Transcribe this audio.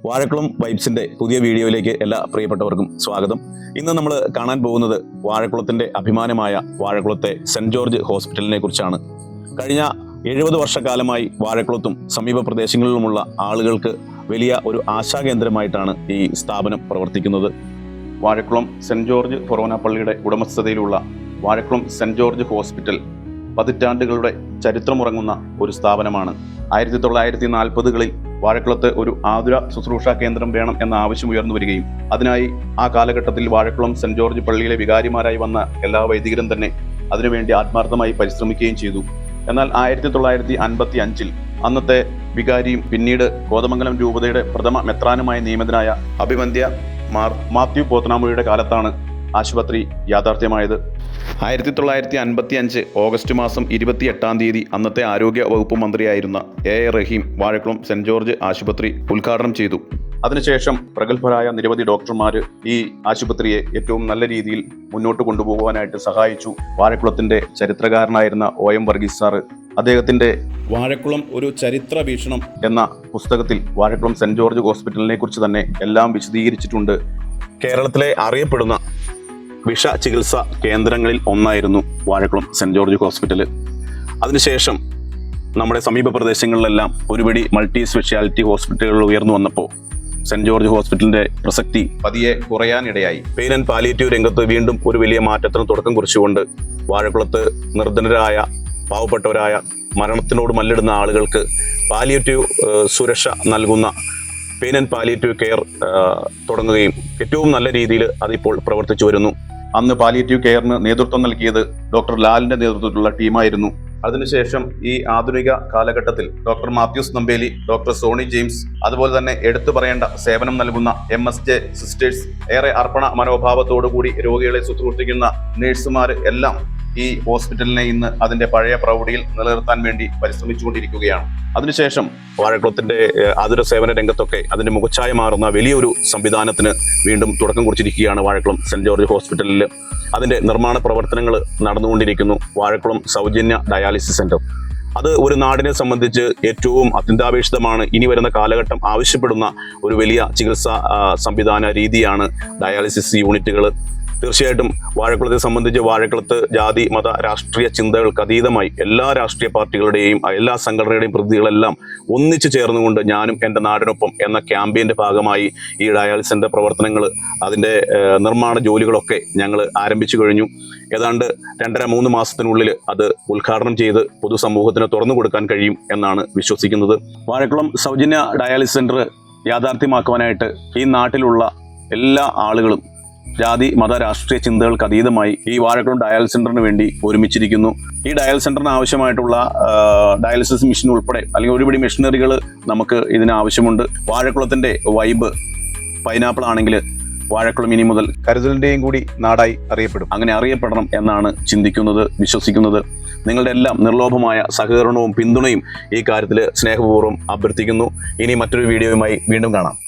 വാഴക്കുളം വൈബ്സിൻ്റെ പുതിയ വീഡിയോയിലേക്ക് എല്ലാ പ്രിയപ്പെട്ടവർക്കും സ്വാഗതം. ഇന്ന് നമ്മൾ കാണാൻ പോകുന്നത് വാഴക്കുളത്തിൻ്റെ അഭിമാനമായ വാഴക്കുളത്തെ സെൻറ് ജോർജ് ഹോസ്പിറ്റലിനെ കുറിച്ചാണ്. കഴിഞ്ഞ 70 വർഷക്കാലമായി വാഴക്കുളത്തും സമീപ പ്രദേശങ്ങളിലുമുള്ള ആളുകൾക്ക് വലിയ ഒരു ആശാകേന്ദ്രമായിട്ടാണ് ഈ സ്ഥാപനം പ്രവർത്തിക്കുന്നത്. വാഴക്കുളം സെൻറ് ജോർജ് ഫൊറോന പള്ളിയുടെ ഉടമസ്ഥതയിലുള്ള വാഴക്കുളം സെൻറ് ജോർജ് ഹോസ്പിറ്റൽ പതിറ്റാണ്ടുകളുടെ ചരിത്രമുറങ്ങുന്ന ഒരു സ്ഥാപനമാണ്. 1940കളിൽ വാഴക്കുളത്ത് ഒരു ആതുര ശുശ്രൂഷാ കേന്ദ്രം വേണം എന്ന ആവശ്യം ഉയർന്നു വരികയും അതിനായി ആ കാലഘട്ടത്തിൽ വാഴക്കുളം സെൻറ് ജോർജ് പള്ളിയിലെ വികാരിമാരായി വന്ന എല്ലാ വൈദികരും തന്നെ അതിനുവേണ്ടി ആത്മാർത്ഥമായി പരിശ്രമിക്കുകയും ചെയ്തു. എന്നാൽ 1955 അന്നത്തെ വികാരിയും പിന്നീട് കോതമംഗലം രൂപതയുടെ പ്രഥമ മെത്രാനുമായി നിയമിതനായ അഭിവന്ദ്യ മാർ മാത്യു പോത്തനാമുഴിയുടെ കാലത്താണ് ആശുപത്രി യാഥാർത്ഥ്യമായത്. 1955 ഓഗസ്റ്റ് മാസം 28-ാം തീയതി അന്നത്തെ ആരോഗ്യ വകുപ്പ് മന്ത്രിയായിരുന്ന A Rahim Vazhakulam Saint George ആശുപത്രി ഉദ്ഘാടനം ചെയ്തു. അതിനുശേഷം പ്രഗത്ഭരായ നിരവധി ഡോക്ടർമാർ ഈ ആശുപത്രിയെ ഏറ്റവും നല്ല രീതിയിൽ മുന്നോട്ട് കൊണ്ടുപോകുവാനായിട്ട് സഹായിച്ചു. വാഴക്കുളത്തിന്റെ ചരിത്രകാരനായിരുന്ന OM വർഗീസ് സാറ് അദ്ദേഹത്തിന്റെ വാഴക്കുളം ഒരു ചരിത്ര വീക്ഷണം എന്ന പുസ്തകത്തിൽ വാഴക്കുളം സെൻറ് ജോർജ് ഹോസ്പിറ്റലിനെ കുറിച്ച് തന്നെ എല്ലാം വിശദീകരിച്ചിട്ടുണ്ട്. കേരളത്തിലെ അറിയപ്പെടുന്ന വിഷ ചികിത്സാ കേന്ദ്രങ്ങളിൽ ഒന്നായിരുന്നു വാഴക്കുളം സെൻറ് ജോർജ് ഹോസ്പിറ്റൽ. അതിനുശേഷം നമ്മുടെ സമീപ പ്രദേശങ്ങളിലെല്ലാം ഒരുപിടി മൾട്ടി സ്പെഷ്യാലിറ്റി ഹോസ്പിറ്റലുകൾ ഉയർന്നു വന്നപ്പോൾ സെൻറ് ജോർജ് ഹോസ്പിറ്റലിന്റെ പ്രസക്തി പതിയെ കുറയാനിടയായി. പെയിൻ ആൻഡ് പാലിയേറ്റീവ് രംഗത്ത് വീണ്ടും ഒരു വലിയ മാറ്റത്തിന് തുടക്കം കുറിച്ചുകൊണ്ട് വാഴക്കുളത്ത് നിർധനരായ പാവപ്പെട്ടവരായ മരണത്തിനോട് മല്ലിടുന്ന ആളുകൾക്ക് പാലിയേറ്റീവ് സുരക്ഷ നൽകുന്ന പെയിൻ ആൻഡ് പാലിയേറ്റീവ് കെയർ തുടങ്ങുകയും ഏറ്റവും നല്ല രീതിയിൽ അതിപ്പോൾ പ്രവർത്തിച്ചു വരുന്നു. അന്ന് പാലിയേറ്റീവ് കെയറിന് നേതൃത്വം നൽകിയത് ഡോക്ടർ ലാലിന്റെ നേതൃത്വത്തിലുള്ള ടീമായിരുന്നു. അതിനുശേഷം ഈ ആധുനിക കാലഘട്ടത്തിൽ doctor Mathews Nambeli, doctor Sony James, അതുപോലെ തന്നെ എടുത്തു പറയേണ്ട സേവനം നൽകുന്ന MSJ സിസ്റ്റേഴ്സ്, ഏറെ അർപ്പണ മനോഭാവത്തോടു കൂടി രോഗികളെ ശുശ്രൂഷിക്കുന്ന നഴ്സുമാർ എല്ലാം ഈ ഹോസ്പിറ്റലിനെ ഇന്ന് അതിന്റെ പഴയ പ്രൗഢിയിൽ നിലനിർത്താൻ വേണ്ടി പരിശ്രമിച്ചുകൊണ്ടിരിക്കുകയാണ്. അതിനുശേഷം വാഴക്കുളത്തിന്റെ ആതുര സേവന രംഗത്തൊക്കെ അതിന്റെ മുഖച്ഛായ മാറുന്ന വലിയൊരു സംവിധാനത്തിന് വീണ്ടും തുടക്കം കുറിച്ചിരിക്കുകയാണ് വാഴക്കുളം സെൻറ് ജോർജ് ഹോസ്പിറ്റലിൽ. അതിന്റെ നിർമ്മാണ പ്രവർത്തനങ്ങൾ നടന്നുകൊണ്ടിരിക്കുന്നു. വാഴക്കുളം സൗജന്യ ഡയാലിസിസ് സെന്റർ അത് ഒരു നാടിനെ സംബന്ധിച്ച് ഏറ്റവും അത്യന്താപേക്ഷിതമാണ്. ഇനി വരുന്ന കാലഘട്ടം ആവശ്യപ്പെടുന്ന ഒരു വലിയ ചികിത്സാ സംവിധാന രീതിയാണ് ഡയാലിസിസ് യൂണിറ്റുകൾ. തീർച്ചയായിട്ടും വാഴക്കുളത്തെ സംബന്ധിച്ച് വാഴക്കുളത്ത് ജാതി മത രാഷ്ട്രീയ ചിന്തകൾക്ക് അതീതമായി എല്ലാ രാഷ്ട്രീയ പാർട്ടികളുടെയും എല്ലാ സംഘടനകളുടെയും പ്രതിനിധികളെല്ലാം ഒന്നിച്ചു ചേർന്നുകൊണ്ട് ഞാനും എൻ്റെ നാടിനൊപ്പം എന്ന ക്യാമ്പയിൻ്റെ ഭാഗമായി ഈ ഡയാലിസിൻ്റെ പ്രവർത്തനങ്ങൾ അതിൻ്റെ നിർമ്മാണ ജോലികളൊക്കെ ഞങ്ങൾ ആരംഭിച്ചു കഴിഞ്ഞു. ഏതാണ്ട് 2.5-3 മാസത്തിനുള്ളിൽ അത് ഉദ്ഘാടനം ചെയ്ത് പൊതുസമൂഹത്തിന് തുറന്നു കൊടുക്കാൻ കഴിയും എന്നാണ് വിശ്വസിക്കുന്നത്. വാഴക്കുളം സൗജന്യ ഡയാലിസിസ് സെൻറ്റർ യാഥാർത്ഥ്യമാക്കുവാനായിട്ട് ഈ നാട്ടിലുള്ള എല്ലാ ആളുകളും ജാതി മത രാഷ്ട്രീയ ചിന്തകൾക്ക് അതീതമായി ഈ വാഴക്കുളം ഡയാലിസിസ് സെന്ററിന് വേണ്ടി ഒരുമിച്ചിരിക്കുന്നു. ഈ ഡയാലിസിസ് സെന്ററിന് ആവശ്യമായിട്ടുള്ള ഡയാലിസിസ് മെഷീൻ ഉൾപ്പെടെ അല്ലെങ്കിൽ ഒരുപിടി മെഷീനറികൾ നമുക്ക് ഇതിന് ആവശ്യമുണ്ട്. വാഴക്കുളത്തിന്റെ വൈബ് പൈനാപ്പിൾ ആണെങ്കിൽ വാഴക്കുളം ഇനി മുതൽ കരുതലിന്റെയും കൂടി നാടായി അറിയപ്പെടും. അങ്ങനെ അറിയപ്പെടണം എന്നാണ് ചിന്തിക്കുന്നത്, വിശ്വസിക്കുന്നത്. നിങ്ങളുടെ എല്ലാം നിർലോഭമായ സഹകരണവും പിന്തുണയും ഈ കാര്യത്തിൽ സ്നേഹപൂർവ്വം അഭ്യർത്ഥിക്കുന്നു. ഇനി മറ്റൊരു വീഡിയോയുമായി വീണ്ടും കാണാം.